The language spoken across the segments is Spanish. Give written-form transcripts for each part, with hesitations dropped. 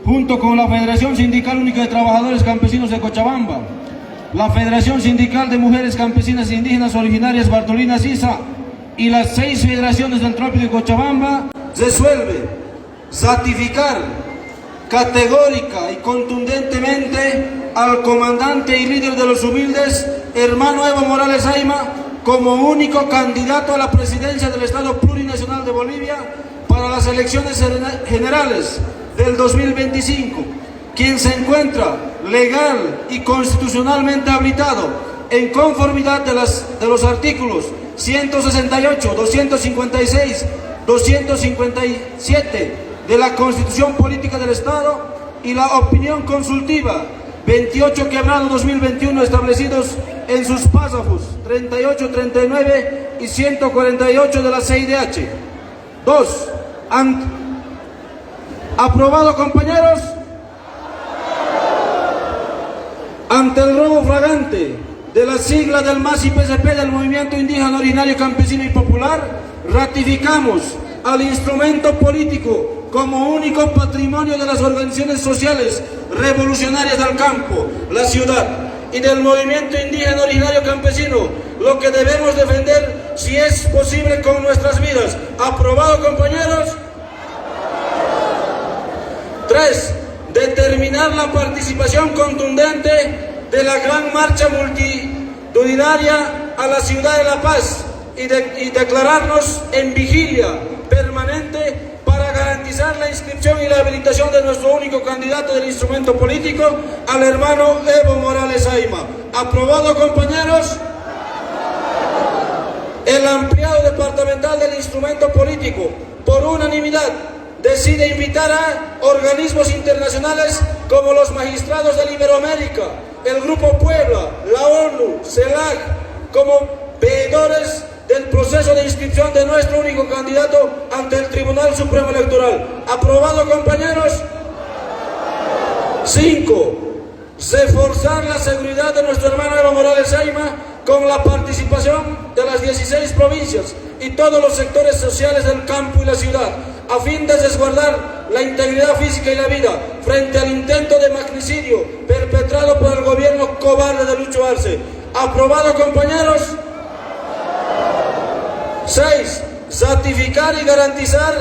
junto con la Federación Sindical Única de Trabajadores Campesinos de Cochabamba, la Federación Sindical de Mujeres Campesinas e Indígenas Originarias Bartolina Sisa y las 6 federaciones del Trópico de Cochabamba, resuelve ratificar categórica y contundentemente al comandante y líder de los humildes, hermano Evo Morales Ayma, como único candidato a la presidencia del Estado Plurinacional de Bolivia para las elecciones generales del 2025, quien se encuentra legal y constitucionalmente habilitado en conformidad de los artículos 168, 256, 257 de la Constitución Política del Estado y la opinión consultiva 28 quebrado 2021 establecidos en sus párrafos 38, 39 y 148 de la CIDH. 2. ¿Aprobado, compañeros? Ante el robo flagrante de la sigla del MAS y PCP del Movimiento Indígena Originario Campesino y Popular, ratificamos al instrumento político como único patrimonio de las organizaciones sociales revolucionarias del campo, la ciudad y del movimiento indígena originario campesino, lo que debemos defender si es posible con nuestras vidas. ¿Aprobado, compañeros? 3. Determinar la participación contundente de la gran marcha multitudinaria a la ciudad de La Paz y declararnos en vigilia permanente para garantizar la inscripción y la habilitación de nuestro único candidato del instrumento político, al hermano Evo Morales Ayma. ¿Aprobado, compañeros? El ampliado departamental del instrumento político, por unanimidad, decide invitar a organismos internacionales como los magistrados de Iberoamérica, el Grupo Puebla, la ONU, CELAC, como veedores del proceso de inscripción de nuestro único candidato ante el Tribunal Supremo Electoral. ¿Aprobado, compañeros? 5. Reforzar la seguridad de nuestro hermano Evo Morales Ayma con la participación de las 16 provincias y todos los sectores sociales del campo y la ciudad, a fin de resguardar la integridad física y la vida frente al intento de magnicidio perpetrado por el gobierno cobarde de Lucho Arce. ¿Aprobado, compañeros? 6. Ratificar y garantizar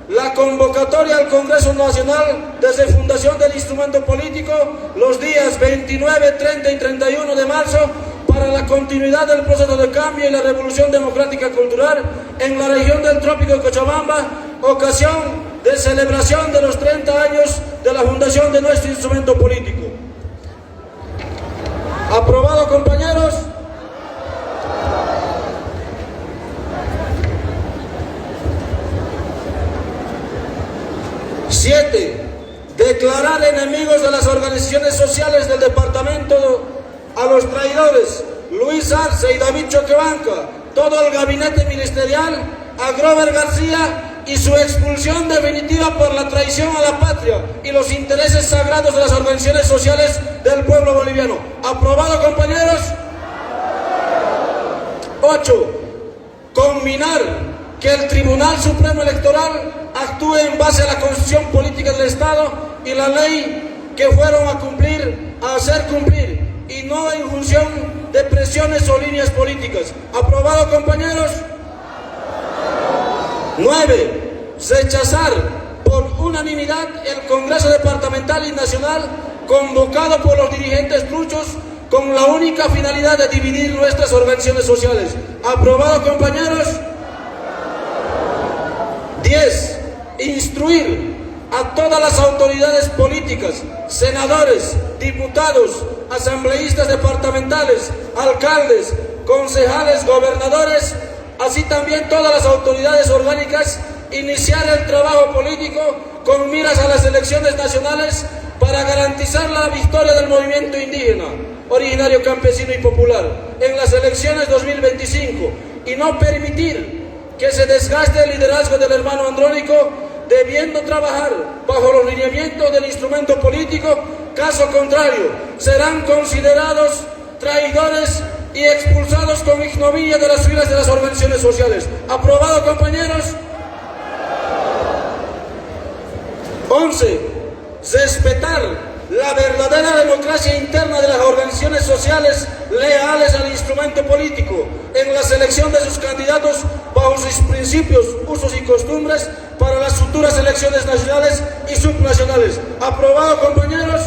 la convocatoria al Congreso Nacional desde fundación del instrumento político los días 29, 30 y 31 de marzo para la continuidad del proceso de cambio y la revolución democrática cultural en la región del Trópico de Cochabamba, ocasión de celebración de los 30 años de la fundación de nuestro instrumento político. ¿Aprobado, compañeros? 7. Declarar enemigos de las organizaciones sociales del departamento a los traidores Luis Arce y David Choquebanca, todo el gabinete ministerial, a Grover García y su expulsión definitiva por la traición a la patria y los intereses sagrados de las organizaciones sociales del pueblo boliviano. ¿Aprobado, compañeros? 8. Combinar que el Tribunal Supremo Electoral actúe en base a la Constitución Política del Estado y la ley que fueron a hacer cumplir, y no en función de presiones o líneas políticas. ¿Aprobado, compañeros? 9. Rechazar por unanimidad el Congreso Departamental y Nacional convocado por los dirigentes truchos con la única finalidad de dividir nuestras organizaciones sociales. ¿Aprobado, compañeros? 10. Instruir a todas las autoridades políticas, senadores, diputados, asambleístas departamentales, alcaldes, concejales, gobernadores, así también todas las autoridades orgánicas, iniciar el trabajo político con miras a las elecciones nacionales para garantizar la victoria del movimiento indígena, originario, campesino y popular en las elecciones 2025 y no permitir que se desgaste el liderazgo del hermano Andrónico, debiendo trabajar bajo los lineamientos del instrumento político. Caso contrario, serán considerados traidores y expulsados con ignominia de las filas de las organizaciones sociales. ¿Aprobado, compañeros? 11. respetar la verdadera democracia interna de las organizaciones sociales leales al instrumento político en la selección de sus candidatos bajo sus principios, usos y costumbres para las futuras elecciones nacionales y subnacionales. ¿Aprobado, compañeros?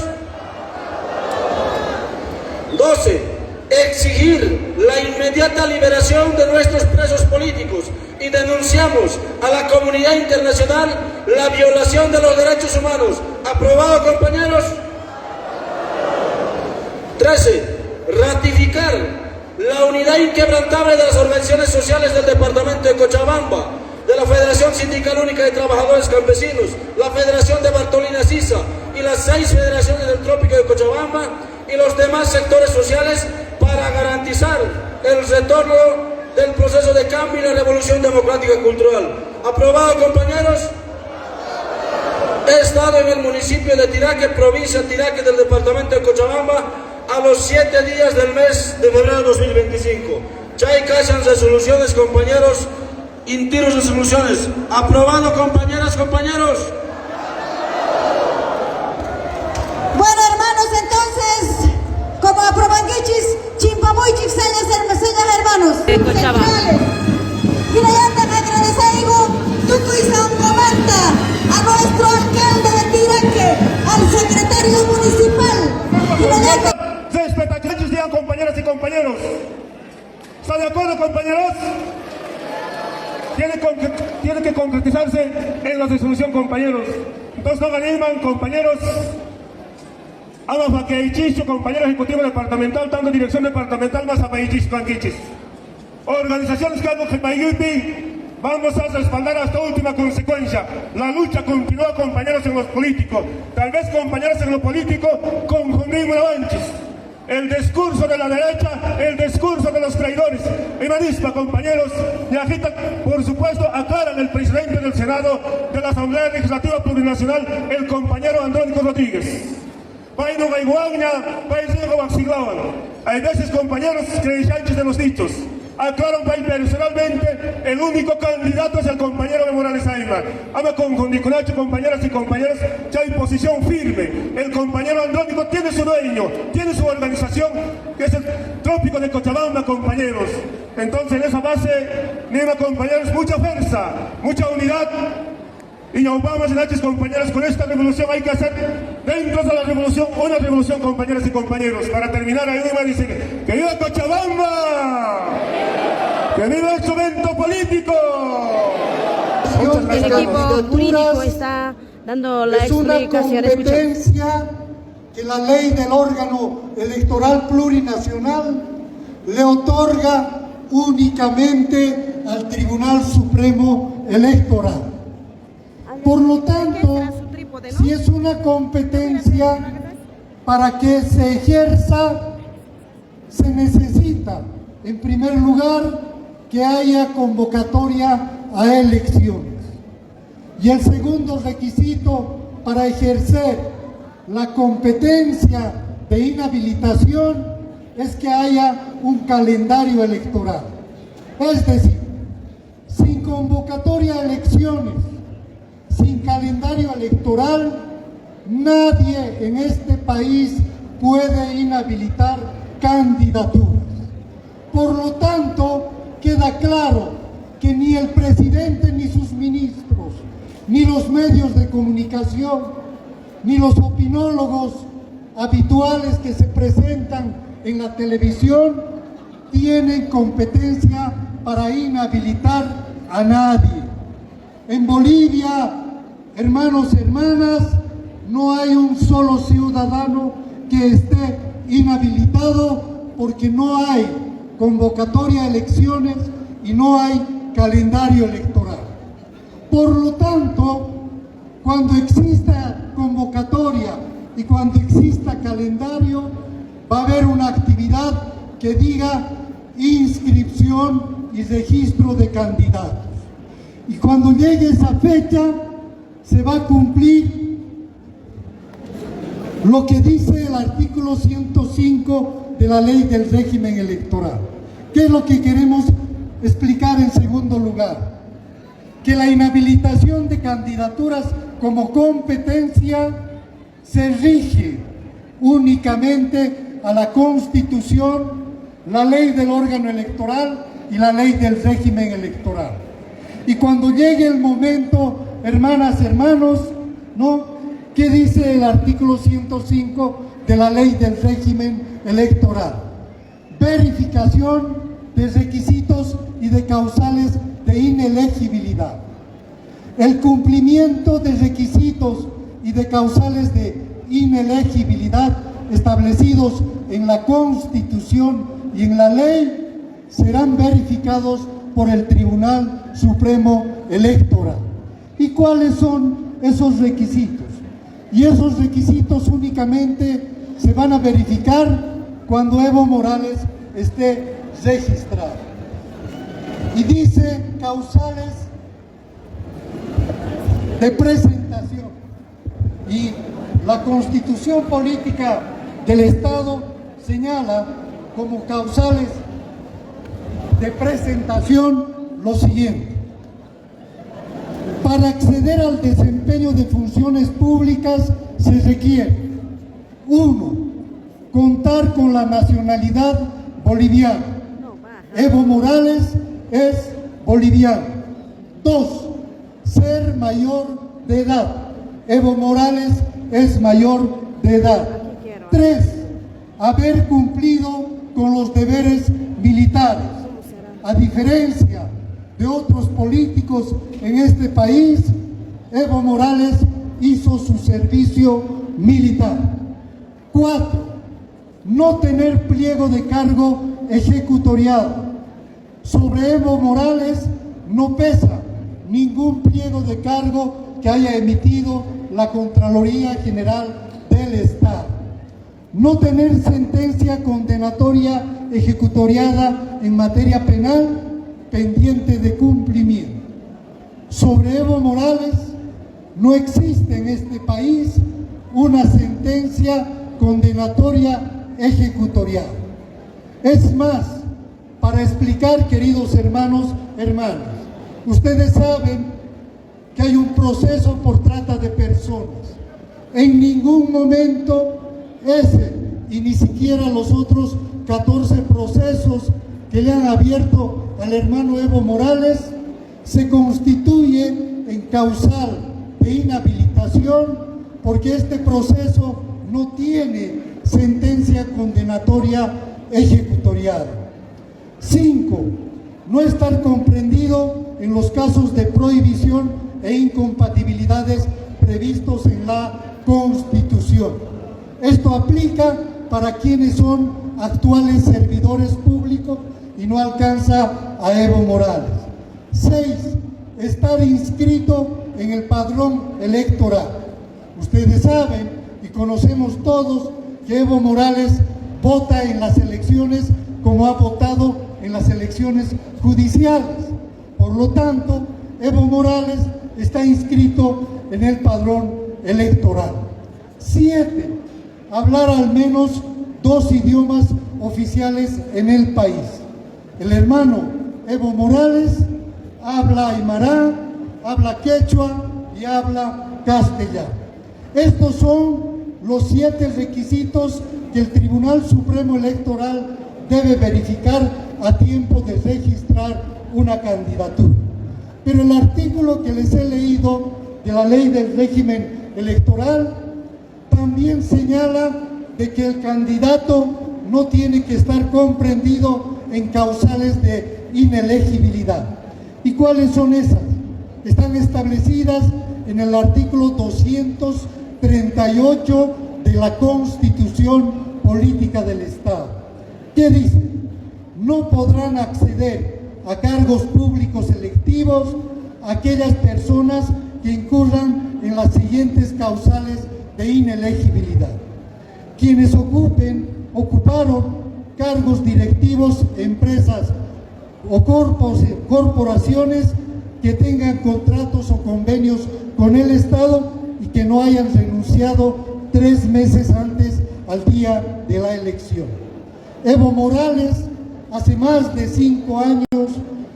12. Exigir la inmediata liberación de nuestros presos políticos y denunciamos a la comunidad internacional la violación de los derechos humanos. ¿Aprobado, compañeros? 13. Ratificar la unidad inquebrantable de las organizaciones sociales del departamento de Cochabamba, de la Federación Sindical Única de Trabajadores Campesinos, la Federación de Bartolina Sisa y las 6 federaciones del Trópico de Cochabamba y los demás sectores sociales para garantizar el retorno del proceso de cambio y la revolución democrática y cultural. ¿Aprobado, compañeros? He estado en el municipio de Tiraque, provincia de Tiraque del departamento de Cochabamba, a los 7 días del mes de febrero de 2025. Chay Cachan resoluciones, compañeros, intiros resoluciones. ¿Aprobado, compañeras, compañeros? Bueno, hermanos, entonces, como aprobanguichis, chimpamuichis, señas hermanos, de Cochabamba. Y le llaman agradecido, Tutu y San Comanta, a nuestro alcalde de Tiraque, al secretario municipal. Y le llaman... Respetaciones, digan, compañeras y compañeros. ¿Están de acuerdo, compañeros? Tiene que concretizarse en la resolución, compañeros. Entonces no animan, compañeros. Ama Faqueichicho, compañero ejecutivo departamental, tanto dirección departamental más a Payichis, Banquichis. Organizaciones que vamos a respaldar hasta última consecuencia. La lucha continúa, compañeros, en lo político. Tal vez, compañeros, en lo político confundimos avances. El discurso de la derecha, el discurso de los traidores. Y Marispa, compañeros, y agita, por supuesto, aclaran el presidente del Senado de la Asamblea Legislativa Plurinacional, el compañero Andrónico Rodríguez. Hay veces, compañeros, creyentes de los dichos. Aclaran personalmente, el único candidato es el compañero de Morales Aymar. Ama con Niconacho, compañeras y compañeros, ya hay posición firme. El compañero Andrónico tiene su dueño, tiene su organización, que es el Trópico de Cochabamba, compañeros. Entonces, en esa base, Nima, compañeros, mucha fuerza, mucha unidad. Y nos vamos, compañeros, con esta revolución hay que hacer dentro de la revolución una revolución, compañeras y compañeros. Para terminar, ahí me dice que viva Cochabamba, que viva el instrumento político. El equipo jurídico está dando la explicación. Es una competencia que la ley del órgano electoral plurinacional le otorga únicamente al Tribunal Supremo Electoral. Por lo tanto, si es una competencia para que se ejerza, se necesita, en primer lugar, que haya convocatoria a elecciones. Y el segundo requisito para ejercer la competencia de inhabilitación es que haya un calendario electoral. Es decir, sin convocatoria a elecciones, sin calendario electoral, nadie en este país puede inhabilitar candidaturas. Por lo tanto, queda claro que ni el presidente ni sus ministros, ni los medios de comunicación, ni los opinólogos habituales que se presentan en la televisión tienen competencia para inhabilitar a nadie. En Bolivia, hermanos y hermanas, no hay un solo ciudadano que esté inhabilitado porque no hay convocatoria a elecciones y no hay calendario electoral. Por lo tanto, cuando exista convocatoria y cuando exista calendario, va a haber una actividad que diga inscripción y registro de candidatos. Y cuando llegue esa fecha, se va a cumplir lo que dice el artículo 105 de la Ley del Régimen Electoral. ¿Qué es lo que queremos explicar en segundo lugar? Que la inhabilitación de candidaturas como competencia se rige únicamente a la Constitución, la ley del órgano electoral y la ley del régimen electoral. Y cuando llegue el momento, hermanas, hermanos, ¿no? ¿Qué dice el artículo 105 de la ley del régimen electoral? Verificación de requisitos y de causales de inelegibilidad. El cumplimiento de requisitos y de causales de inelegibilidad establecidos en la Constitución y en la ley serán verificados por el Tribunal Supremo Electoral. ¿Y cuáles son esos requisitos? Y esos requisitos únicamente se van a verificar cuando Evo Morales esté registrado. Y dice causales de presentación. Y la Constitución Política del Estado señala como causales de presentación lo siguiente: para acceder al desempeño de funciones públicas se requiere: 1. Contar con la nacionalidad boliviana. Evo Morales es boliviano. 2. Ser mayor de edad. Evo Morales es mayor de edad. 3. Haber cumplido con los deberes militares. A diferencia de otros políticos en este país, Evo Morales hizo su servicio militar. 4. No tener pliego de cargo ejecutoriado. Sobre Evo Morales no pesa ningún pliego de cargo que haya emitido la Contraloría General del Estado. No tener sentencia condenatoria ejecutoriada en materia penal pendiente de cumplimiento. Sobre Evo Morales no existe en este país una sentencia condenatoria ejecutoriada. Es más, para explicar, queridos hermanos, hermanas, ustedes saben que hay un proceso por trata de personas. En ningún momento ese, y ni siquiera los otros 14 procesos que le han abierto al hermano Evo Morales, se constituye en causal de inhabilitación, porque este proceso no tiene sentencia condenatoria ejecutoriada. 5. No estar comprendido en los casos de prohibición e incompatibilidades previstos en la Constitución. Esto aplica para quienes son actuales servidores públicos y no alcanza a Evo Morales. 6. Estar inscrito en el padrón electoral. Ustedes saben y conocemos todos que Evo Morales vota en las elecciones como ha votado en las elecciones judiciales. Por lo tanto, Evo Morales está inscrito en el padrón electoral. 7. Hablar al menos 2 idiomas oficiales en el país. El hermano Evo Morales habla aymara, habla quechua y habla castellano. Estos son los 7 requisitos que el Tribunal Supremo Electoral debe verificar a tiempo de registrar una candidatura. Pero el artículo que les he leído de la ley del régimen electoral también señala de que el candidato no tiene que estar comprendido en causales de inelegibilidad. ¿Y cuáles son esas? Están establecidas en el artículo 238 de la Constitución Política del Estado. ¿Qué dice? No podrán acceder a cargos públicos electivos aquellas personas que incurran en las siguientes causales de inelegibilidad: quienes ocuparon cargos directivos, empresas o corporaciones que tengan contratos o convenios con el Estado y que no hayan renunciado 3 meses antes al día de la elección. Evo Morales hace más de 5 años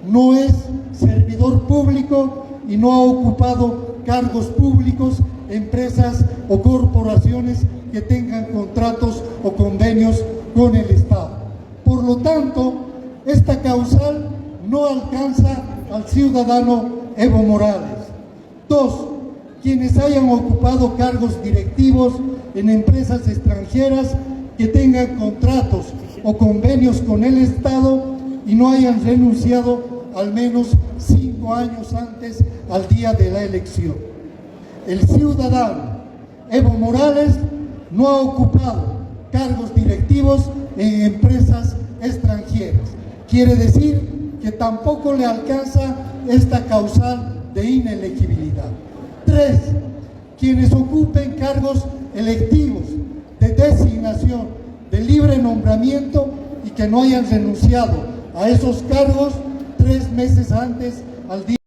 no es servidor público y no ha ocupado cargos públicos empresas o corporaciones que tengan contratos o convenios con el Estado. Por lo tanto, esta causal no alcanza al ciudadano Evo Morales. 2. Quienes hayan ocupado cargos directivos en empresas extranjeras que tengan contratos o convenios con el Estado y no hayan renunciado al menos 5 años antes al día de la elección. El ciudadano Evo Morales no ha ocupado cargos directivos en empresas extranjeras. Quiere decir que tampoco le alcanza esta causal de inelegibilidad. 3. Quienes ocupen cargos electivos de designación, de libre nombramiento y que no hayan renunciado a esos cargos 3 meses antes al día